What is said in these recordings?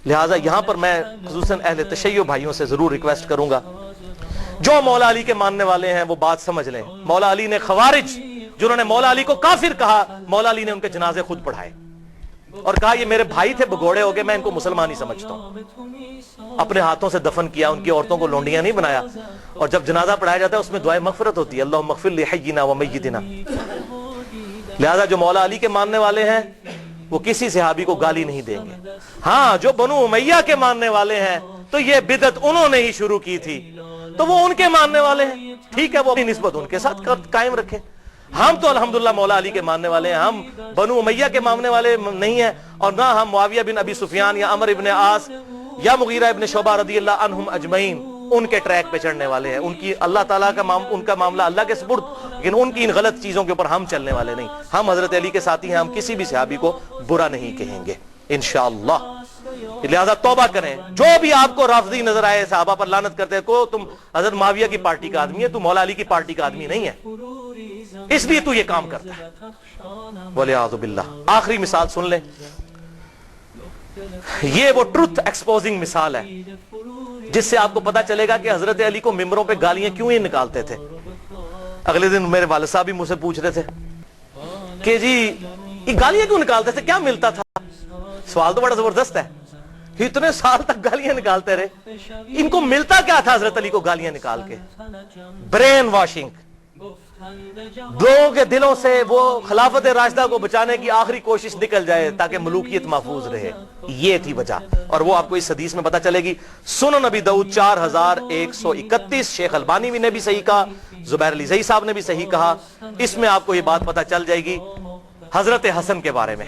لہٰذا یہاں پر میں خصوصاً اہل تشیع بھائیوں سے ضرور ریکویسٹ کروں گا، جو مولا علی کے ماننے والے ہیں وہ بات سمجھ لیں. مولا علی نے خوارج جنہوں نے مولا علی کو کافر کہا، مولا علی نے ان کے جنازے خود پڑھائے اور کہا یہ میرے بھائی تھے، بگوڑے ہو گئے، میں ان کو مسلمان ہی سمجھتا ہوں. اپنے ہاتھوں سے دفن کیا، ان کی عورتوں کو لونڈیاں نہیں بنایا. اور جب جنازہ پڑھایا جاتا ہے اس میں دعائے مغفرت ہوتی ہے، اللہم اغفر لحینا و میتنا. لہذا جو مولا علی کے ماننے والے ہیں وہ کسی صحابی کو گالی نہیں دیں گے. ہاں جو بنو امیہ کے ماننے والے ہیں تو یہ بدعت انہوں نے ہی شروع کی تھی، تو وہ ان کے ماننے والے ہیں، ٹھیک ہے، وہ اپنی نسبت ان کے ساتھ قائم رکھیں. ہم تو الحمدللہ مولا علی کے ماننے والے ہیں، ہم بنو امیہ کے ماننے والے نہیں ہیں، اور نہ ہم معاویہ بن ابی سفیان یا عمر ابن عاص یا مغیرہ ابن شعبہ رضی اللہ عنہم اجمعین ان کے ٹریک پہ چڑھنے والے ہیں. ان کی اللہ تعالیٰ کا ان کا معاملہ اللہ کے سپرد، لیکن ان کی ان غلط چیزوں کے اوپر ہم چلنے والے نہیں. ہم حضرت علی کے ساتھی ہیں، ہم کسی بھی صحابی کو برا نہیں کہیں گے انشاءاللہ. لہذا توبہ کریں. جو بھی آپ کو رافضی نظر آئے صحابہ پر لعنت کرتے کو، تم حضرت معاویہ کی پارٹی کا آدمی ہے، تو مولا علی کی پارٹی کا آدمی نہیں ہے، اس لیے تو یہ کام کرتا ہے. والعیاذ باللہ. آخری مثال سن لیں، یہ وہ ٹروتھ ایکسپوزنگ مثال ہے جس سے آپ کو پتا چلے گا کہ حضرت علی کو ممبروں پہ گالیاں کیوں ہی نکالتے تھے. اگلے دن میرے والد صاحب بھی مجھ سے پوچھ رہے تھے کہ جی یہ گالیاں کیوں نکالتے تھے، کیا ملتا تھا؟ سوال تو بڑا زبردست ہے. اتنے سال تک گالیاں نکالتے رہے، ان کو ملتا کیا تھا حضرت علی کو گالیاں نکال کے؟ Brain washing. لوگوں کے دلوں سے وہ خلافت راشدہ کو بچانے کی آخری کوشش نکل جائے تاکہ ملوکیت محفوظ رہے، یہ تھی وجہ. اور وہ آپ کو اس حدیث میں پتا چلے گی. سنن نبی داؤد 4131، شیخ البانی نے بھی صحیح کہا، زبیر علی زئی صاحب نے بھی صحیح کہا. اس میں آپ کو یہ بات پتا چل جائے گی حضرت حسن کے بارے میں.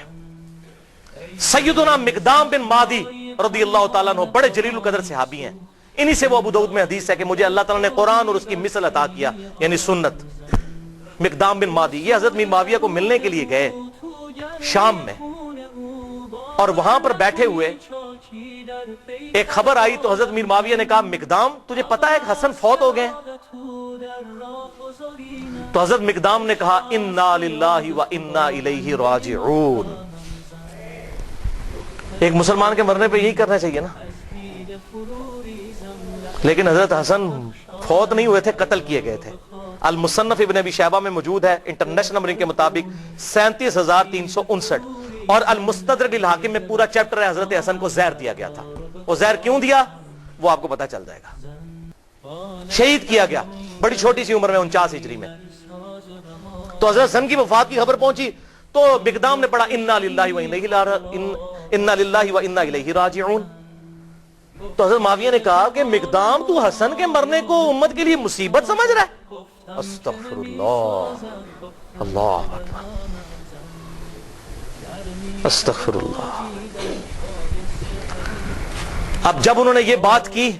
سیدنا مقدام بن مادی رضی اللہ تعالیٰ عنہ بڑے جلیل القدر صحابی ہیں. انہی سے وہ ابو داؤد میں حدیث ہے کہ مجھے اللہ تعالیٰ نے قرآن اور اس کی مثل عطا کیا، یعنی سنت. مقدام بن مادی یہ حضرت میر معاویہ کو ملنے کے لیے گئے شام میں، اور وہاں پر بیٹھے ہوئے ایک خبر آئی تو حضرت میر معاویہ نے کہا مقدام تجھے پتا ہے کہ حسن فوت ہو گئے؟ تو حضرت مقدام نے کہا انا للہ و انا الیہ راجعون. ایک مسلمان کے مرنے پہ یہی کرنا چاہیے نا. لیکن حضرت حسن فوت نہیں ہوئے تھے، قتل کیے گئے تھے. المصنف ابن ابی شیبہ میں موجود ہے انٹرنیشنل نمبرنگ کے مطابق 37,359، اور المستدرک الحاکم میں پورا چیپٹر ہے حضرت حسن کو زہر دیا گیا تھا. وہ زہر کیوں دیا وہ آپ کو پتا چل جائے گا. شہید کیا گیا بڑی چھوٹی سی عمر میں 49 ہجری میں. تو حضرت حسن کی وفات کی خبر پہنچی تو مقدام نے پڑھا انا للہ و انا الیہ راجعون. تو حضرت معاویہ نے کہا کہ مقدام تو حسن کے مرنے کو امت کے لیے مصیبت سمجھ رہا ہے؟ استغفر اللہ، اللہ اکبر، استغفر اللہ. اب جب انہوں نے یہ بات کی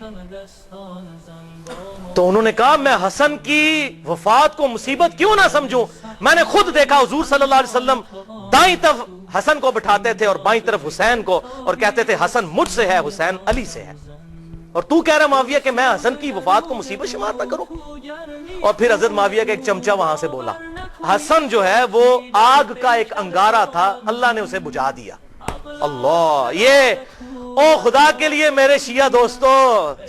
تو انہوں نے کہا میں حسن کی وفات کو مصیبت کیوں نہ سمجھوں. میں نے خود دیکھا حضور صلی اللہ علیہ وسلم دائیں طرف حسن کو بٹھاتے تھے اور بائیں طرف حسین کو، اور کہتے تھے حسن مجھ سے ہے، حسین علی سے ہے. اور تو کہہ رہا معاویہ کہ میں حسن کی وفات کو مصیبت شمار نہ کروں. اور پھر حضرت معاویہ کا ایک چمچہ وہاں سے بولا حسن جو ہے وہ آگ کا ایک انگارہ تھا، اللہ نے اسے بجھا دیا. اللہ، یہ او خدا کے لیے میرے شیعہ دوستو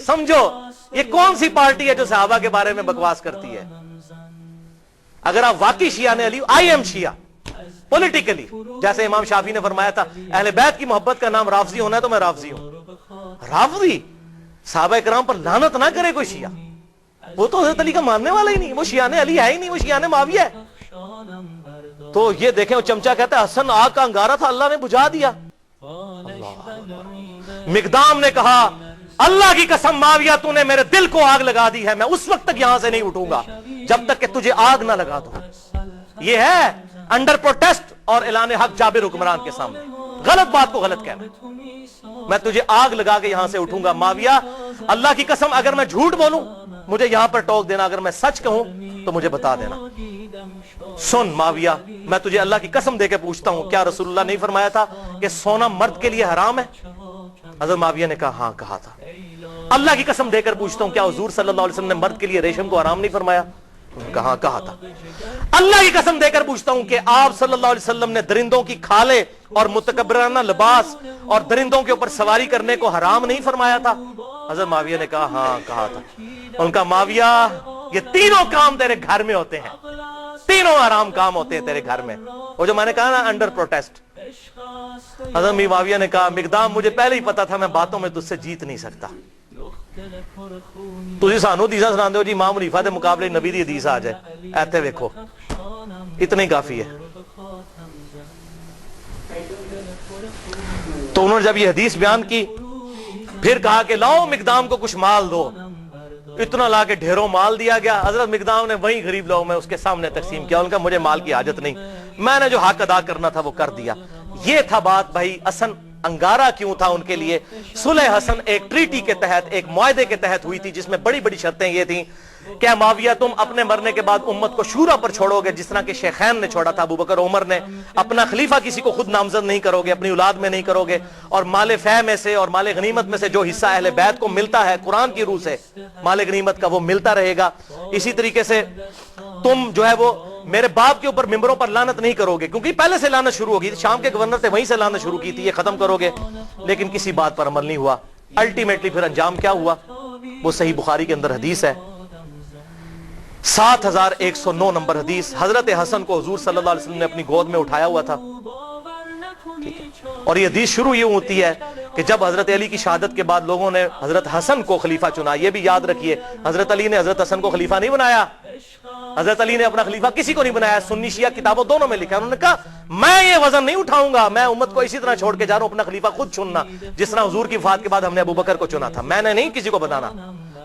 سمجھو یہ کون سی پارٹی ہے جو صحابہ کے بارے میں بکواس کرتی ہے. اگر آپ واقعی شیعہ نے علی، آئی ایم شیعہ پولیٹیکلی، جیسے امام شافعی نے فرمایا تھا اہل بیت کی محبت کا نام رافضی ہونا ہے تو میں رافضی ہوں. رافضی صحابہ کرام پر لعنت نہ کرے کوئی شیعہ، وہ تو حضرت علی کا ماننے والا ہی نہیں، وہ شیعہ نے علی ہے ہی نہیں، وہ شیعہ نے معاویہ ہے. تو یہ دیکھیں وہ چمچہ کہتا ہے حسن آگ کا انگارہ تھا، اللہ نے بجھا دیا. مقدام نے کہا اللہ کی قسم معاویہ تو نے میرے دل کو آگ لگا دی ہے، میں اس وقت تک یہاں سے نہیں اٹھوں گا جب تک کہ تجھے آگ نہ لگا دوں. یہ ہے انڈر پروٹیسٹ اور اعلان حق جابر حکمران کے سامنے غلط بات کو غلط کہنا. میں تجھے آگ لگا کے یہاں سے اٹھوں گا. معاویہ اللہ کی قسم اگر میں جھوٹ بولوں مجھے یہاں پر ٹوک دینا، اگر میں سچ کہوں تو مجھے بتا دینا. سن معاویہ میں تجھے اللہ کی قسم دے کے پوچھتا ہوں کیا رسول اللہ نہیں فرمایا تھا کہ سونا مرد کے لیے حرام ہے؟ حضرت معاویہ نے کہا ہاں کہا تھا. اللہ کی قسم دے کر پوچھتا ہوں کیا حضور صلی اللہ علیہ وسلم نے مرد کے لیے ریشم کو حرام نہیں فرمایا؟ کہاں کہا تھا؟ اللہ کی قسم دے کر پوچھتا ہوں کہ آپ صلی اللہ علیہ وسلم نے درندوں کی کھالیں اور متکبرانہ لباس اور درندوں کے اوپر سواری کرنے کو حرام نہیں فرمایا تھا؟ حضرت معاویہ نے کہا ہاں کہا تھا. ان کا معاویہ یہ تینوں کام تیرے گھر میں ہوتے ہیں, تینوں حرام کام ہوتے ہیں تیرے گھر میں. وہ جو میں نے کہا نا انڈر پروٹیسٹ. حضرت معاویہ نے کہا مقدام مجھے پہلے ہی پتا تھا میں باتوں میں تجھ سے جیت نہیں سکتا. تجھے سانو حدیثاں سنا دو جی امام حنیفہ دے مقابلے نبی دی حدیث آ جائے, ایتے ویکھو اتنا ہی کافی ہے. تو انہوں نے جب یہ حدیث بیان کی پھر کہا کہ لاؤ مقدام کو کچھ مال دو. اتنا لا کے ڈھیروں مال دیا گیا. حضرت مقدام نے وہیں غریب لوگوں میں اس کے سامنے تقسیم کیا. ان کا مجھے مال کی حاجت نہیں, میں نے جو حق ادا کرنا تھا وہ کر دیا. یہ تھا بات بھائی. حسن انگارہ کیوں تھا ان کے لیے؟ صلح حسن ایک ٹریٹی کے تحت, ایک معاہدے کے تحت ہوئی تھی جس میں بڑی بڑی شرطیں یہ تھیں کہ معاویہ تم اپنے مرنے کے بعد امت کو شورا پر چھوڑو گے جس طرح کہ شیخین نے چھوڑا تھا, ابو بکر عمر نے. اپنا خلیفہ کسی کو خود نامزد نہیں کرو گے, اپنی اولاد میں نہیں کرو گے, اور مال فہ میں سے اور مال غنیمت میں سے جو حصہ اہل بیت کو ملتا ہے قرآن کی روح سے مال غنیمت کا وہ ملتا رہے گا. اسی طریقے سے تم جو ہے وہ میرے باپ کے اوپر ممبروں پر لعنت نہیں کرو گے, کیونکہ پہلے سے لعنت شروع ہوگی. شام کے گورنر تھے وہیں سے لعنت شروع کی تھی, یہ ختم کرو گے. لیکن کسی بات پر عمل نہیں ہوا. الٹیمیٹلی پھر انجام کیا ہوا وہ صحیح بخاری کے اندر حدیث ہے, 7109 نمبر حدیث. حضرت حسن کو حضور صلی اللہ علیہ وسلم نے اپنی گود میں اٹھایا ہوا تھا, اور یہ حدیث شروع یہ ہوتی ہے کہ جب حضرت علی کی شہادت کے بعد لوگوں نے حضرت حسن کو خلیفہ چنا. یہ بھی یاد رکھیے حضرت علی نے حضرت حسن کو خلیفہ نہیں بنایا. حضرت علی نے اپنا خلیفہ کسی کو نہیں بنایا. سنی شیعہ کتابوں دونوں میں لکھا ہے. انہوں نے کہا میں یہ وزن نہیں اٹھاؤں گا, میں امت کو اسی طرح چھوڑ کے جا رہا ہوں, اپنا خلیفہ خود چننا جس طرح حضور کی وفات کے بعد ہم نے ابو بکر کو چنا تھا, میں نے نہیں کسی کو بنانا.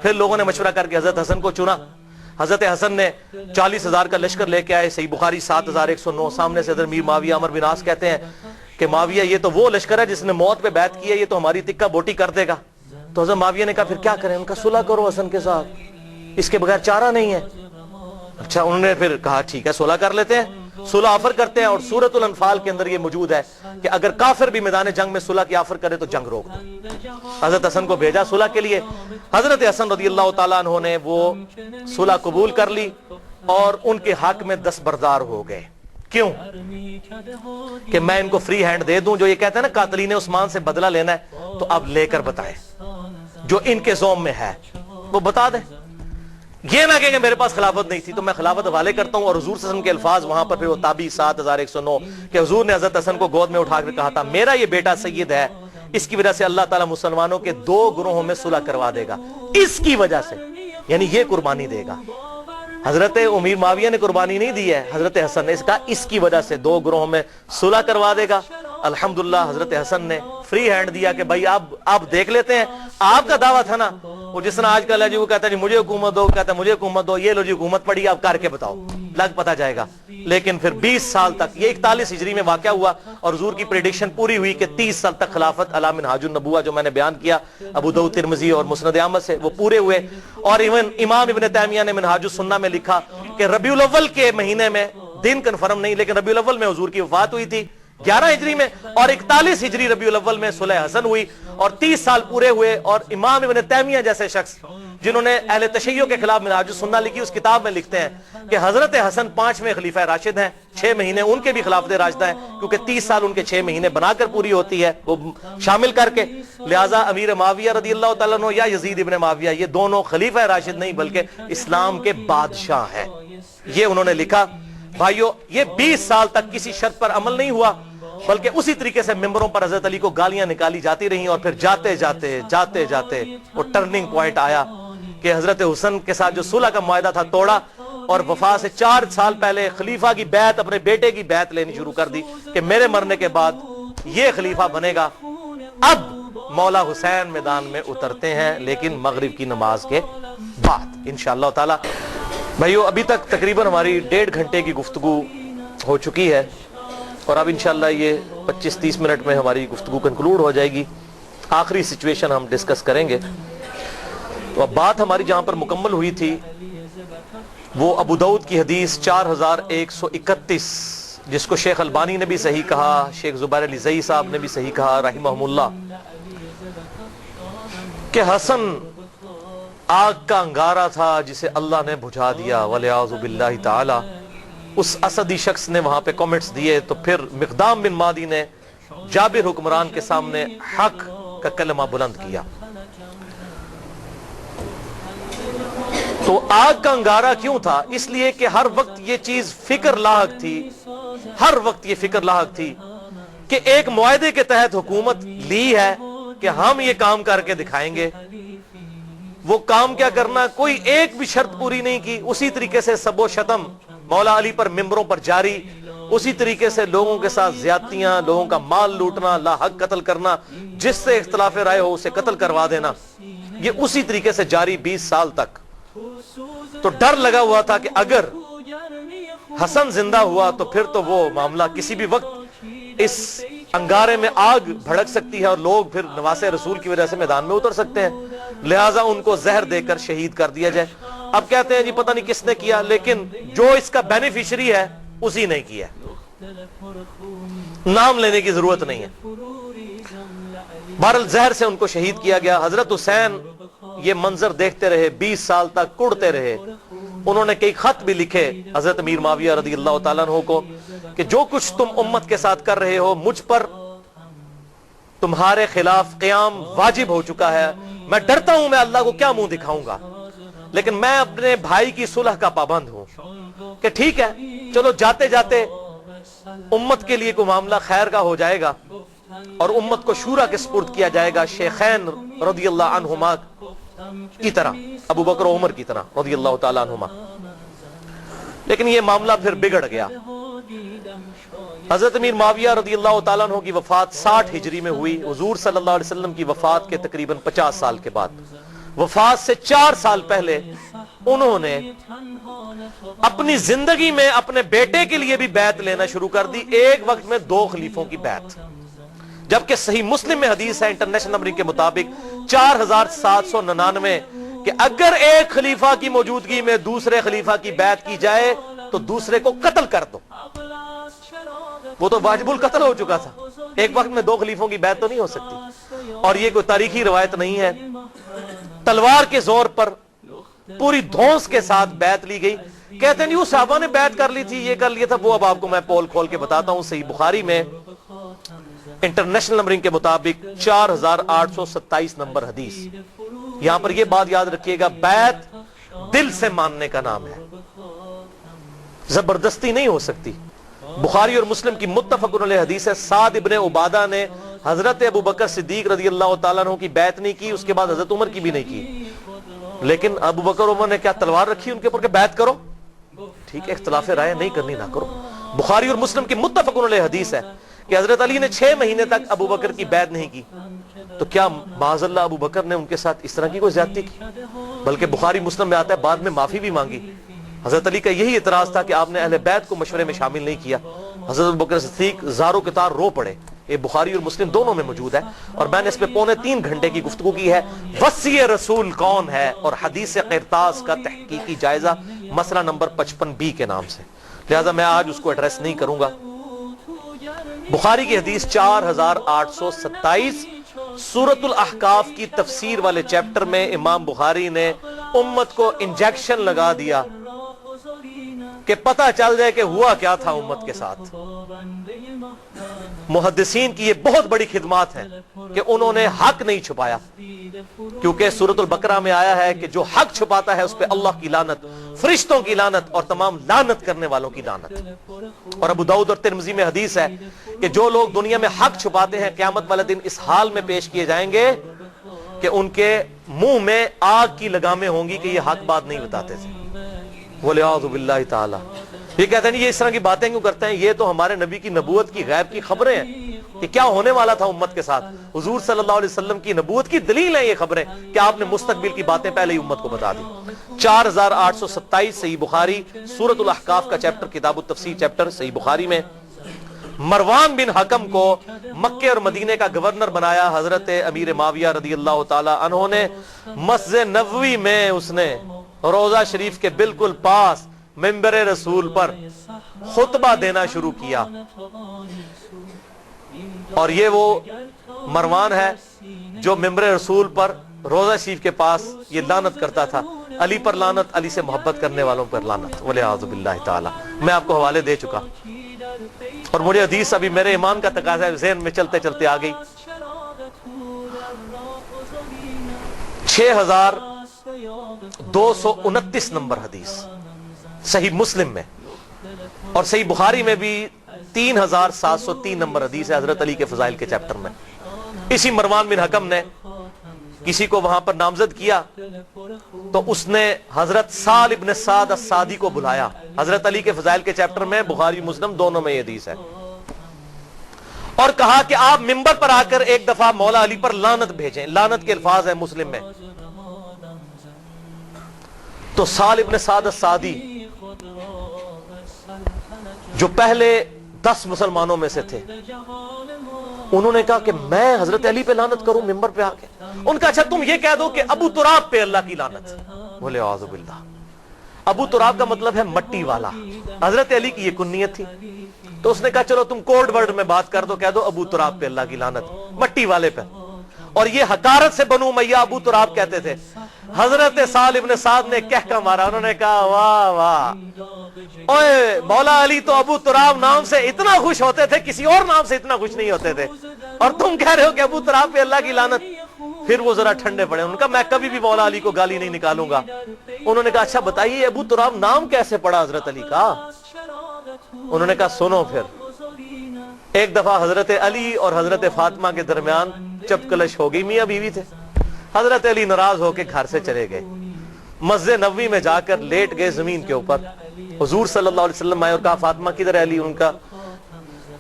پھر لوگوں نے مشورہ کر کے حضرت حسن کو چنا. حضرت حسن نے 40,000 کا لشکر لے کے آئے. صحیح بخاری 7109. سامنے سے حضرت میر معاویہ عمر بن عاص کہتے ہیں کہ معاویہ یہ تو وہ لشکر ہے جس نے موت پہ بیعت کی ہے, یہ تو ہماری تکہ بوٹی کر دے گا. تو حضرت معاویہ نے کہا پھر کیا کریں؟ ان کا صلح کرو حسن کے ساتھ, اس کے بغیر چارہ نہیں ہے. اچھا انہوں نے پھر کہا ٹھیک ہے صلح کر لیتے ہیں, صلح آفر کرتے ہیں. اور سورۃ الانفال کے اندر یہ موجود ہے کہ اگر کافر بھی میدان جنگ میں صلح کی آفر کرے تو جنگ روک دو. حضرت حسن کو بھیجا صلح کے لیے. حضرت حسن رضی اللہ تعالیٰ عنہ نے وہ صلح قبول کر لی اور ان کے حق میں دستبردار ہو گئے. کیوں؟ کہ میں ان کو فری ہینڈ دے دوں. جو یہ کہتے ہیں نا قاتلین عثمان سے بدلہ لینا ہے, تو اب لے کر بتائیں جو ان کے زوم میں ہے وہ بتا دیں. یہ نہ کہ میرے پاس خلافت نہیں تھی تو میں خلافت حوالے کرتا ہوں. اور حضور صلی اللہ علیہ وسلم کے الفاظ وہاں پر پھر وہ تابعی 7109 کہ حضور نے حضرت حسن کو گود میں اٹھا کر کہا تھا میرا یہ بیٹا سید ہے, اس کی وجہ سے اللہ تعالیٰ مسلمانوں کے 2 گروہوں میں صلح کروا دے گا, اس کی وجہ سے, یعنی یہ قربانی دے گا. حضرت امیر معاویہ نے قربانی نہیں دی ہے, حضرت حسن نے. اس کا اس کی وجہ سے 2 گروہوں میں صلح کروا دے گا. الحمدللہ حضرت حسن نے فری ہینڈ دیا کہ بھائی آپ دیکھ لیتے ہیں. آپ کا دعویٰ تھا نا وہ جس طرح آج کل ہے جی, وہ کہتا ہے جی مجھے حکومت دو, کہتا ہے مجھے حکومت دو, یہ لو جی حکومت پڑی, آپ کر کے بتاؤ, لگ پتا جائے گا. لیکن پھر 20 سال تک, یہ 41 ہجری میں واقعہ ہوا اور حضور کی پریڈکشن پوری ہوئی کہ 30 سال تک خلافت علی منہاج النبوہ جو میں نے بیان کیا ابو داؤد ترمذی اور مسند احمد سے, وہ پورے ہوئے. اور ایون امام ابن تیمیہ نے منہاج السنہ میں لکھا کہ ربیع الاول کے مہینے میں, دن کنفرم نہیں لیکن ربیع الاول میں حضور کی وفات ہوئی تھی 11 ہجری میں, اور 41 ہجری ربیع الاول میں صلح حسن ہوئی اور 30 سال پورے ہوئے. اور امام ابن تیمیہ جیسے شخص جنہوں نے اہل تشیع کے خلاف منہاج السنہ لکھی, اس کتاب میں لکھتے ہیں کہ حضرت حسن 5ویں خلیفہ راشد ہیں, 6 مہینے ان کے بھی خلافت راشدہ ہیں, کیونکہ 30 سال ان کے 6 مہینے بنا کر پوری ہوتی ہے وہ شامل کر کے. لہٰذا امیر معاویہ رضی اللہ تعالیٰ عنہ یا یزید ابن معاویہ, یہ دونوں خلیفہ راشد نہیں بلکہ اسلام کے بادشاہ ہیں. یہ انہوں نے لکھا. بھائیو یہ 20 سال تک کسی شرط پر عمل نہیں ہوا, بلکہ اسی طریقے سے ممبروں پر حضرت علی کو گالیاں نکالی جاتی رہیں. اور پھر جاتے جاتے وہ ٹرننگ پوائنٹ آیا کہ حضرت حسن کے ساتھ جو صلح کا معاہدہ تھا توڑا, اور وفات سے 4 سال پہلے خلیفہ کی بیعت, اپنے بیٹے کی بیعت لینی شروع کر دی کہ میرے مرنے کے بعد یہ خلیفہ بنے گا. اب مولا حسین میدان میں اترتے ہیں, لیکن مغرب کی نماز کے بعد انشاءاللہ تعالی. بھائیو ابھی تک تقریباً ہماری 1.5 گھنٹے کی گفتگو ہو چکی ہے, اور اب انشاءاللہ یہ 25-30 منٹ میں ہماری گفتگو کنکلوڈ ہو جائے گی. آخری سچویشن ہم ڈسکس کریں گے. تو اب بات ہماری جہاں پر مکمل ہوئی تھی وہ ابو داؤد کی حدیث 4131, جس کو شیخ البانی نے بھی صحیح کہا, شیخ زبیر علی زئی صاحب نے بھی صحیح کہا رحمہم اللہ, کہ حسن آگ کا انگارہ تھا جسے اللہ نے بجھا دیا ولیعوذ باللہ تعالی. اس اسدی شخص نے وہاں پہ کامنٹس دیے تو پھر مقدام بن مادی نے جابر حکمران کے سامنے حق کا کلمہ بلند کیا. تو آگ کا انگارہ کیوں تھا؟ اس لیے کہ ہر وقت یہ چیز فکر لاحق تھی، ہر وقت یہ فکر لاحق تھی کہ ایک معاہدے کے تحت حکومت لی ہے کہ ہم یہ کام کر کے دکھائیں گے. وہ کام کیا کرنا، کوئی ایک بھی شرط پوری نہیں کی. اسی طریقے سے سب و شتم مولا علی پر ممبروں پر جاری، اسی طریقے سے لوگوں کے ساتھ زیادتیاں، لوگوں کا مال لوٹنا، لا حق قتل کرنا، جس سے اختلاف رائے ہو اسے قتل کروا دینا، یہ اسی طریقے سے جاری 20 سال تک. تو ڈر لگا ہوا تھا کہ اگر حسن زندہ ہوا تو پھر تو وہ معاملہ کسی بھی وقت اس انگارے میں آگ بھڑک سکتی ہے اور لوگ پھر نواسے رسول کی وجہ سے میدان میں اتر سکتے ہیں. لہٰذا ان کو زہر دے کر شہید کر دیا جائے. اب کہتے ہیں جی پتہ نہیں کس نے کیا، لیکن جو اس کا بینیفیشری ہے اسی نے کیا. نام لینے کی ضرورت نہیں ہے. بہرحال زہر سے ان کو شہید کیا گیا. حضرت حسین یہ منظر دیکھتے رہے، 20 سال تک کڑتے رہے. انہوں نے کئی خط بھی لکھے حضرت امیر معاویہ رضی اللہ تعالیٰ عنہ کو کہ جو کچھ تم امت کے ساتھ کر رہے ہو مجھ پر تمہارے خلاف قیام واجب ہو چکا ہے. میں ڈرتا ہوں میں اللہ کو کیا منہ دکھاؤں گا، لیکن میں اپنے بھائی کی صلح کا پابند ہوں کہ ٹھیک ہے چلو جاتے جاتے امت کے لیے کوئی معاملہ خیر کا ہو جائے گا اور امت کو شورا کے سپرد کیا جائے گا شیخین رضی اللہ عنہما کی طرح، ابو بکر و عمر کی طرح رضی اللہ تعالیٰ عنہما. لیکن یہ معاملہ پھر بگڑ گیا. حضرت امیر معاویہ رضی اللہ تعالیٰ عنہ کی وفات 60 ہجری میں ہوئی. حضور صلی اللہ علیہ وسلم کی وفات کے تقریباً 50 سال کے بعد. وفات سے 4 سال پہلے انہوں نے اپنی زندگی میں اپنے بیٹے کے لیے بھی بیعت لینا شروع کر دی. ایک وقت میں 2 خلیفوں کی بیعت، جبکہ صحیح مسلم میں حدیث ہے انٹرنیشنل نمبرنگ کے مطابق 4799 کہ اگر ایک خلیفہ کی موجودگی میں دوسرے خلیفہ کی بیعت کی جائے تو دوسرے کو قتل کر دو. وہ تو واجب القتل ہو چکا تھا. ایک وقت میں 2 خلیفوں کی بیعت تو نہیں ہو سکتی. اور یہ کوئی تاریخی روایت نہیں ہے. تلوار کے زور پر پوری دھونس کے ساتھ بیعت لی گئی. کہتے ہیں وہ صحابہ نے بیعت کر لی تھی، یہ کر لیا تھا، وہ اب آپ کو میں پول کھول کے بتاتا ہوں. صحیح بخاری میں انٹرنیشنل نمبرنگ کے مطابق 4827 نمبر حدیث. یہاں پر یہ بات یاد رکھیے گا، بیعت دل سے ماننے کا نام ہے، زبردستی نہیں ہو سکتی. بخاری اور مسلم کی متفق علیہ حدیث ہے، سعد ابن عبادہ نے حضرت ابو بکر صدیق رضی اللہ تعالیٰ عنہ کی بیعت نہیں کی، اس کے بعد حضرت عمر کی بھی نہیں کی. لیکن ابو بکر عمر نے کیا تلوار رکھی ان کے اوپر کہ بیعت کرو؟ ٹھیک ہے، اختلاف رائے نہیں کرنی نہ کرو. بخاری اور مسلم کی متفق علیہ حدیث ہے کہ حضرت علی نے 6 مہینے تک ابو بکر کی بیعت نہیں کی. تو کیا معاذ اللہ ابو بکر نے ان کے ساتھ اس طرح کی کوئی زیادتی کی؟ بلکہ بخاری مسلم میں آتا ہے بعد میں معافی بھی مانگی. حضرت علی کا یہی اعتراض تھا کہ آپ نے اہل بیت کو مشورے میں شامل نہیں کیا. حضرت ابوبکر صدیق زاروں کے تار رو پڑے. یہ بخاری اور مسلم دونوں میں موجود ہے اور میں نے اس پہ 2.25 گھنٹے کی گفتگو کی ہے. وصی رسول کون ہے اور حدیث قرطاس کا تحقیقی جائزہ، مسئلہ نمبر 55B کے نام سے. لہذا میں آج اس کو ایڈریس نہیں کروں گا. بخاری کی حدیث 4827 سورۃ الاحقاف کی تفسیر والے چیپٹر میں امام بخاری نے امت کو انجیکشن لگا دیا کہ پتہ چل جائے کہ ہوا کیا تھا امت کے ساتھ. محدثین کی یہ بہت بڑی خدمات ہیں کہ انہوں نے حق نہیں چھپایا، کیونکہ سورۃ البقرہ میں آیا ہے کہ جو حق چھپاتا ہے اس پہ اللہ کی لعنت، فرشتوں کی لعنت اور تمام لعنت کرنے والوں کی لعنت. اور ابو داؤد اور ترمذی میں حدیث ہے کہ جو لوگ دنیا میں حق چھپاتے ہیں قیامت والے دن اس حال میں پیش کیے جائیں گے کہ ان کے منہ میں آگ کی لگامیں ہوں گی کہ یہ حق بات نہیں بتاتے تھے. وَلِعَوْذُ بِاللَّهِ تعالی. یہ کہتے ہیں یہ اس طرح کی باتیں کیوں کرتے ہیں؟ یہ تو ہمارے نبی کی نبوت کی غیب کی خبریں ہیں کہ کیا ہونے والا تھا امت کے ساتھ. حضور صلی اللہ علیہ وسلم کی نبوت کی دلیل ہیں یہ خبریں کہ آپ نے مستقبل کی باتیں پہلے ہی امت کو بتا دی. 4827 صحیح بخاری سورۃ الاحقاف کا چیپٹر، کتاب التفسیر چیپٹر صحیح بخاری میں مروان بن حکم کو مکے اور مدینے کا گورنر بنایا حضرت امیر معاویہ رضی اللہ تعالی عنہ نے. مسجد نبوی میں اس نے روضہ شریف کے بالکل پاس منبر رسول پر خطبہ دینا شروع کیا. اور یہ وہ مروان ہے جو منبر رسول پر روزہ شریف کے پاس یہ لعنت کرتا تھا، علی پر لعنت، علی سے محبت کرنے والوں پر لعنت، والعیاذ باللہ تعالی۔ میں آپ کو حوالے دے چکا، اور مجھے حدیث ابھی میرے ایمان کا تقاضا ہے، ذہن میں چلتے چلتے آ گئی۔ 6229 نمبر حدیث صحیح مسلم میں، اور صحیح بخاری میں بھی 3703 نمبر حدیث ہے، حضرت علی کے فضائل کے چیپٹر میں۔ اسی مروان بن حکم نے کسی کو وہاں پر نامزد کیا تو اس نے حضرت سال ابن سعد السعدی کو بلایا، حضرت علی کے فضائل کے چیپٹر میں، بخاری مسلم دونوں میں یہ حدیث ہے، اور کہا کہ آپ منبر پر آ کر ایک دفعہ مولا علی پر لعنت بھیجیں۔ لعنت کے الفاظ ہیں مسلم میں۔ تو سال ابن سعد السعدی جو پہلے 10 مسلمانوں میں سے تھے، انہوں نے کہا کہ میں حضرت علی پہ لعنت کروں منبر پہ آ کے؟ ان کا اچھا تم یہ کہہ دو کہ ابو تراب پہ اللہ کی لعنت۔ بولے اعوذ باللہ۔ ابو تراب کا مطلب ہے مٹی والا، حضرت علی کی یہ کنیت تھی۔ تو اس نے کہا چلو تم کوڈ ورڈ میں بات کر دو، کہہ دو ابو تراب پہ اللہ کی لعنت، مٹی والے پہ۔ اور یہ حقارت سے بنو امیہ ابو تراب کہتے تھے۔ حضرت سال ابن سعد نے کہہ کا مارا، انہوں نے کہا واہ واہ، اوے مولا علی تو ابو تراب نام سے اتنا خوش ہوتے تھے، کسی اور نام سے اتنا خوش نہیں ہوتے تھے، اور تم کہہ رہے ہو کہ ابو تراب پہ اللہ کی لعنت۔ پھر وہ ذرا ٹھنڈے پڑے، انہوں نے کہا میں کبھی بھی مولا علی کو گالی نہیں نکالوں گا۔ انہوں نے کہا اچھا بتائیے ابو تراب نام کیسے پڑا حضرت علی کا؟ انہوں نے کہا سنو پھر۔ ایک دفعہ حضرت علی اور حضرت فاطمہ کے درمیان چپکلش ہو گئی، میاں بیوی تھے۔ حضرت علی ناراض ہو کے گھر سے چلے گئے، مسجد نبوی میں جا کر لیٹ گئے زمین کے اوپر۔ حضور صلی اللہ علیہ وسلم آئے اور کہا فاطمہ کدھر ہے علی؟ ان کا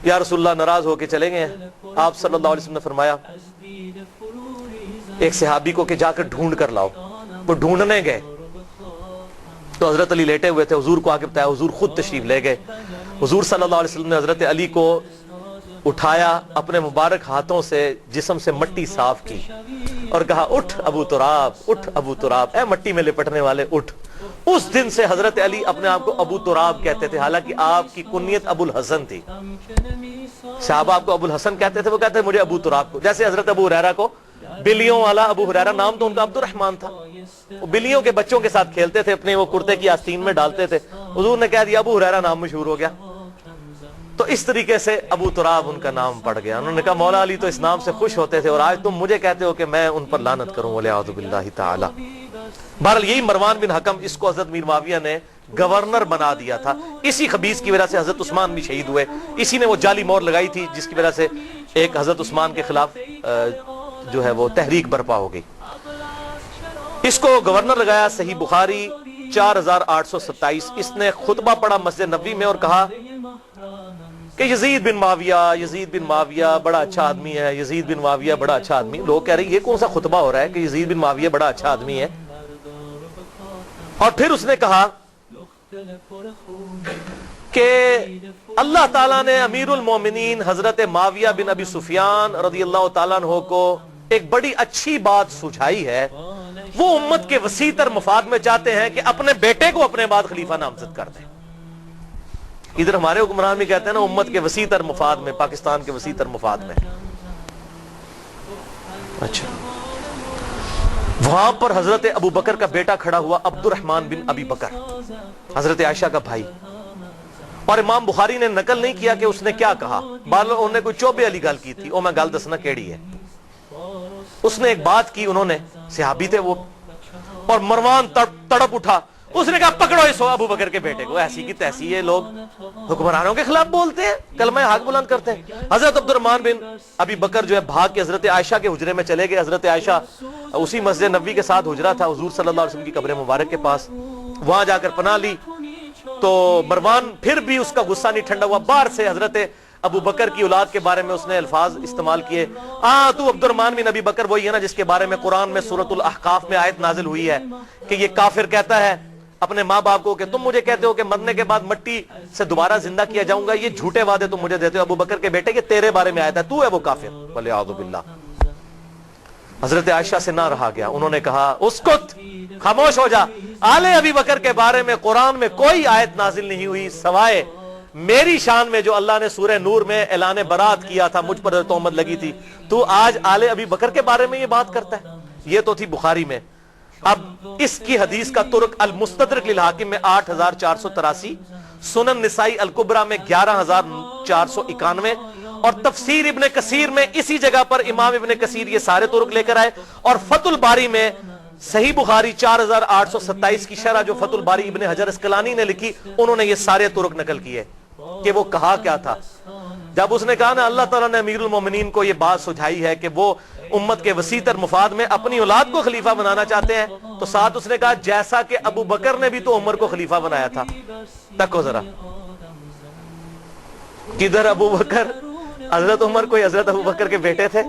یا رسول اللہ ناراض ہو کے چلے گئے ہیں۔ آپ صلی اللہ علیہ وسلم نے فرمایا ایک صحابی کو کہ جا کر ڈھونڈ کر لاؤ۔ وہ ڈھونڈنے گئے تو حضرت علی لیٹے ہوئے تھے، حضور کو آ کے بتایا، حضور خود تشریف لے گئے۔ حضور صلی اللہ علیہ وسلم نے حضرت علی کو اٹھایا، اپنے مبارک ہاتھوں سے جسم سے مٹی صاف کی اور کہا اٹھ ابو تراب، اٹھ ابو تراب، اے مٹی میں لپٹنے والے اٹھ۔ اس دن سے حضرت علی اپنے آپ کو ابو تراب کہتے تھے، حالانکہ آپ کی کنیت ابو الحسن تھی۔ صحابہ آپ کو ابو الحسن کہتے تھے، وہ کہتے ہیں مجھے ابو تراب کو۔ جیسے حضرت ابو ہریرہ کو بلیوں والا ابو ہریرہ نام تو ان کا عبد الرحمن تھا، وہ بلیوں کے بچوں کے ساتھ کھیلتے تھے، اپنے وہ کرتے کی آستین میں ڈالتے تھے، حضور نے کہہ دیا ابو ہریرہ نام مشہور ہو گیا۔ تو اس طریقے سے ابو تراب ان کا نام پڑ گیا۔ انہوں نے کہا مولا علی تو اس نام سے خوش ہوتے تھے، اور آج تم مجھے کہتے ہو کہ میں ان پر لعنت کروں، والعیاذ باللہ تعالی۔ بہرحال یہی مروان بن حکم، اس کو حضرت میر معاویہ نے گورنر بنا دیا تھا۔ اسی خبیث کی وجہ سے حضرت عثمان بھی شہید ہوئے، اسی نے وہ جعلی مہر لگائی تھی جس کی وجہ سے ایک حضرت عثمان کے خلاف جو ہے وہ تحریک برپا ہو گئی۔ اس کو گورنر لگایا، صحیح بخاری 4827۔ اس نے خطبہ پڑھا مسجد نبوی میں اور کہا کہ یزید بن معاویہ بڑا اچھا آدمی ہے، یزید بن معاویہ بڑا اچھا آدمی۔ لوگ کہہ رہے ہیں یہ کون سا خطبہ ہو رہا ہے کہ یزید بن معاویہ بڑا اچھا آدمی ہے؟ اور پھر اس نے کہا کہ اللہ تعالیٰ نے امیر المومنین حضرت معاویہ بن ابی سفیان رضی اللہ تعالیٰ عنہ کو ایک بڑی اچھی بات سجھائی ہے۔ وہ امت کے وسیع تر مفاد میں چاہتے ہیں کہ اپنے بیٹے کو اپنے بعد خلیفہ نامزد کر دیں۔ ادھر ہمارے حکمران بھی کہتے ہیں نا امت کے وسیع تر مفاد میں، پاکستان کے وسیع تر مفاد میں۔ اچھا، وہاں پر حضرت ابو بکر کا بیٹا کھڑا ہوا، عبد الرحمن بن ابی بکر، حضرت عائشہ کا بھائی، اور امام بخاری نے نقل نہیں کیا کہ اس نے کیا کہا، انہوں نے کوئی چوبے والی گل کی تھی، او میں گل دسنا کیڑی ہے۔ اس نے ایک بات کی، انہوں نے صحابی تھے وہ، اور مروان تڑپ اٹھا، اس نے کہا پکڑو اس ابو بکر کے بیٹے کو۔ ایسی کی تیسی یہ لوگ حکمرانوں کے خلاف بولتے ہیں، کلمہ حق بلند کرتے ہیں۔ حضرت عبد الرحمن بن ابی بکر جو ہے بھاگ کے حضرت عائشہ کے حجرے میں چلے گئے۔ حضرت عائشہ اسی مسجد نبوی کے ساتھ حجرہ تھا حضور صلی اللہ علیہ وسلم کی قبر مبارک کے پاس، وہاں جا کر پناہ لی۔ تو مروان پھر بھی اس کا غصہ نہیں ٹھنڈا ہوا، باہر سے حضرت ابو بکر کی اولاد کے بارے میں اس نے الفاظ استعمال کیے، تو عبد الرحمن بن ابی بکر وہی ہے نا جس کے بارے میں قرآن میں سورۃ الاحقاف میں آیت نازل ہوئی ہے کہ یہ کافر کہتا ہے اپنے ماں باپ کو کہ تم مجھے کہتے ہو کہ مرنے کے بعد مٹی سے دوبارہ زندہ کیا جاؤں گا، یہ جھوٹے وعدے تم مجھے دیتے ہو ابو بکر کے بیٹے، یہ تیرے بارے میں آیت ہے، تو ہے وہ کافر، والعیاذ باللہ۔ حضرت عائشہ سے نہ رہا گیا، انہوں نے کہا اسکت، خاموش ہو جا، آل ابی بکر کے بارے میں قرآن میں کوئی آیت نازل نہیں ہوئی سوائے میری شان میں جو اللہ نے سورہ نور میں اعلان برات کیا تھا، مجھ پر تہمت لگی تھی، تو آج آل ابی بکر کے بارے میں یہ بات کرتا ہے۔ یہ تو تھی بخاری میں. اب اس کی حدیث کا ترک المستدرک للحاکم میں 8483، سنن نسائی الکبریٰ میں 11491، اور تفسیر ابن کثیر میں اسی جگہ پر امام ابن کثیر یہ سارے ترک لے کر آئے. اور فتح الباری میں صحیح بخاری 4827 کی شرح جو فتح الباری ابن حجر اسقلانی نے لکھی، انہوں نے یہ سارے ترک نقل کیے کہ وہ کہا کیا تھا. جب اس نے کہا نا اللہ تعالیٰ نے امیر المومنین کو یہ بات سجھائی ہے کہ وہ امت کے وسیع تر مفاد میں اپنی اولاد کو خلیفہ بنانا چاہتے ہیں، تو ساتھ اس نے کہا جیسا کہ ابو بکر نے بھی تو عمر کو خلیفہ بنایا تھا. تکو ذرا، کدھر ابو بکر؟ حضرت عمر کوئی حضرت ابو بکر کے بیٹے تھے؟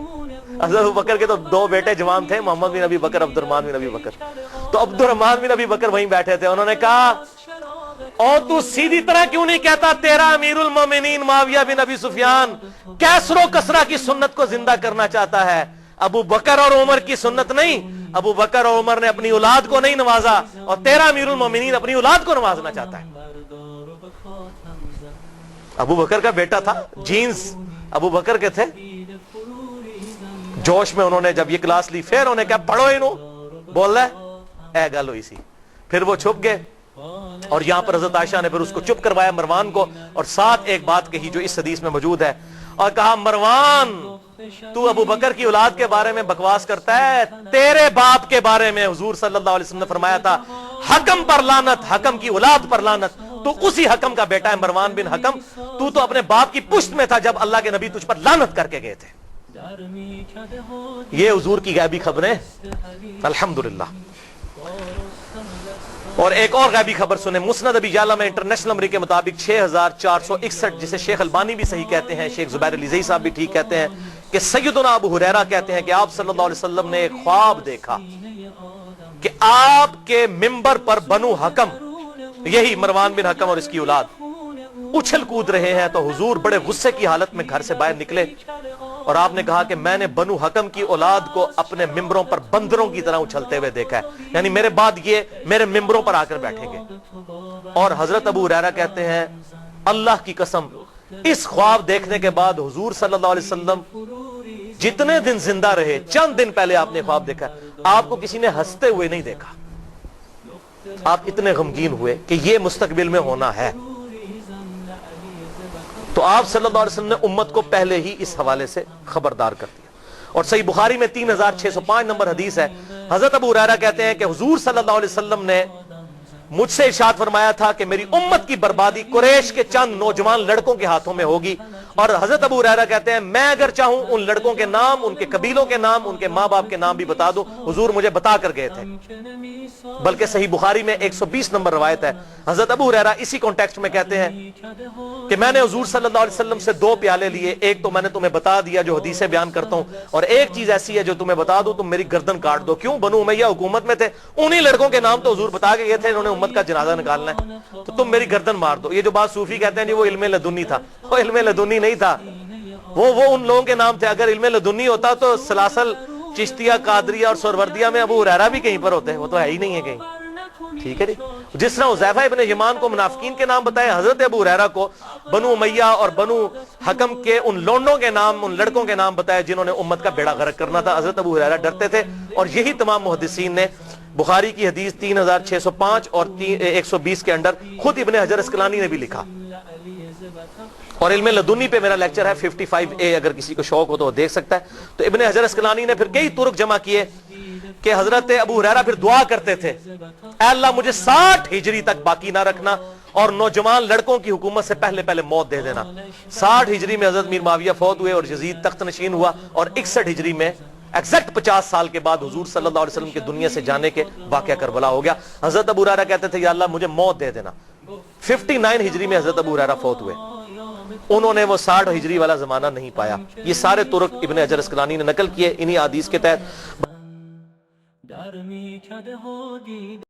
حضرت ابو بکر کے تو 2 بیٹے جوان تھے، محمد بن ابی بکر، عبد الرحمن بن ابی بکر. تو عبد الرحمن بن ابی بکر وہیں بیٹھے تھے. انہوں نے کہا اور تو سیدھی طرح کیوں نہیں کہتا تیرا امیر المومنین معاویہ بن ابی سفیان کیسر و کسرہ کی سنت کو زندہ کرنا چاہتا ہے، ابو بکر اور عمر کی سنت نہیں. ابو بکر اور عمر نے اپنی اولاد کو نہیں نوازا، اور تیرا امیر المومنین اپنی اولاد کو نوازنا چاہتا ہے. ابو بکر کا بیٹا تھا، جینز ابو بکر کے تھے. جوش میں انہوں نے جب یہ کلاس لی، پھر انہوں نے کہا پڑھو انہوں، بول رہا ہے گل ہوئی سی. پھر وہ چھپ گئے، اور یہاں پر حضرت عائشہ نے پھر اس کو چپ کروایا مروان کو، اور ساتھ ایک بات کہی جو اس حدیث میں موجود ہے، اور کہا مروان تو ابو بکر کی اولاد کے بارے میں بکواس کرتا ہے، تیرے باپ کے بارے میں حضور صلی اللہ علیہ وسلم نے فرمایا تھا حکم پر لعنت، حکم کی اولاد پر لعنت. تو اسی حکم کا بیٹا ہے مروان بن حکم. تو اپنے باپ کی پشت میں تھا جب اللہ کے نبی تجھ پر لعنت کر کے گئے تھے. یہ حضور کی غیبی خبریں الحمدللہ. اور ایک اور غیبی خبر سنیں، مسند ابی یعلا میں انٹرنیشنل نمبر کے مطابق 6461، جسے شیخ البانی بھی صحیح کہتے ہیں، شیخ زبیر علی زئی صاحب بھی ٹھیک کہتے ہیں، کہ سیدنا ابو ہریرہ کہتے ہیں کہ آپ صلی اللہ علیہ وسلم نے ایک خواب دیکھا کہ آپ کے منبر پر بنو حکم، یہی مروان بن حکم اور اس کی اولاد، اچھل کود رہے ہیں. تو حضور بڑے غصے کی حالت میں گھر سے باہر نکلے، اور آپ نے کہا کہ میں نے بنو حکم کی اولاد کو اپنے ممبروں پر بندروں کی طرح اچھلتے ہوئے دیکھا ہے، یعنی میرے بعد یہ میرے ممبروں پر آ کر بیٹھیں گے. اور حضرت ابو ہریرہ کہتے ہیں اللہ کی قسم اس خواب دیکھنے کے بعد حضور صلی اللہ علیہ وسلم جتنے دن زندہ رہے، چند دن پہلے آپ نے خواب دیکھا، آپ کو کسی نے ہنستے ہوئے نہیں دیکھا. آپ اتنے غمگین ہوئے کہ یہ مستقبل میں ہونا ہے. تو آپ صلی اللہ علیہ وسلم نے امت کو پہلے ہی اس حوالے سے خبردار کر دیا. اور صحیح بخاری میں 3605 نمبر حدیث ہے، حضرت ابو ہریرہ کہتے ہیں کہ حضور صلی اللہ علیہ وسلم نے مجھ سے ارشاد فرمایا تھا کہ میری امت کی بربادی قریش کے چند نوجوان لڑکوں کے ہاتھوں میں ہوگی. اور حضرت ابو ہریرہ کہتے ہیں میں اگر چاہوں ان لڑکوں کے نام، ان کے قبیلوں کے نام، ان کے ماں باپ کے نام بھی بتا دوں، حضور مجھے بتا کر گئے تھے. بلکہ صحیح بخاری میں 120 نمبر روایت ہے، حضرت ابو ہریرہ اسی کانٹیکسٹ میں کہتے ہیں کہ میں نے حضور صلی اللہ علیہ وسلم سے 2 پیالے لیے، ایک تو میں نے تمہیں بتا دیا جو حدیثیں بیان کرتا ہوں، اور ایک چیز ایسی ہے جو تمہیں بتا دوں تم میری گردن کاٹ دو. کیوں؟ بنو امیہ حکومت میں تھے، انہی لڑکوں کے نام تو حضور بتا کے گئے تھے، انہوں نے امت کا جنازہ نکالنا ہے، تو تم میری گردن مار دو. یہ جو بات صوفی کہتے ہیں جی وہ علم لدنی تھا، وہ علم لدنی نہیں تھا، وہ ان لوگوں کے نام تھے. اگر علم لدنی ہوتا تو سلاسل، چشتیہ، قادریہ اور سہروردیہ میں ابو ہریرہ بھی کہیں پر ہوتے، وہ تو ہے ہی نہیں ہے کہیں. ٹھیک ہے جی. جس طرح حذیفہ ابن یمان کو منافقین کے نام بتائے، حضرت ابو ہریرہ کو بنو امیہ اور بنو حکم کے ان لونڈوں کے نام، ان لڑکوں کے نام بتائے جنہوں نے امت کا بیڑا غرق کرنا تھا. حضرت ابو ہریرہ ڈرتے تھے، اور یہی تمام محدثین نے بخاری کی حدیث 3605 اور 120 کے اندر خود ابن حجر اسقلانی نے بھی لکھا. اور علم لدنی پہ میرا لیکچر ہے 55A، اگر کسی کو شوق ہو تو وہ دیکھ سکتا ہے. تو ابن حجر اسقلانی نے پھر کئی طرق جمع کیے کہ حضرت ابو ہریرہ پھر دعا کرتے تھے اے اللہ مجھے 60 ہجری تک باقی نہ رکھنا، اور نوجوان لڑکوں کی حکومت سے پہلے موت دے دینا. 60 ہجری میں حضرت میر معاویہ فوت ہوئے اور یزید تخت نشین ہوا، اور 61 ہجری میں ایگزیکٹ 50 سال کے بعد حضور صلی اللہ علیہ وسلم کے دنیا سے جانے کے واقعہ کربلا ہو گیا. حضرت ابو ہریرہ کہتے تھے یا اللہ مجھے موت دے دینا. 59 ہجری میں حضرت ابو ہریرہ فوت ہوئے، انہوں نے وہ 60 ہجری والا زمانہ نہیں پایا. یہ سارے طرق ابن حجر اسقلانی نے نقل کیے انہی حدیث کے تحت.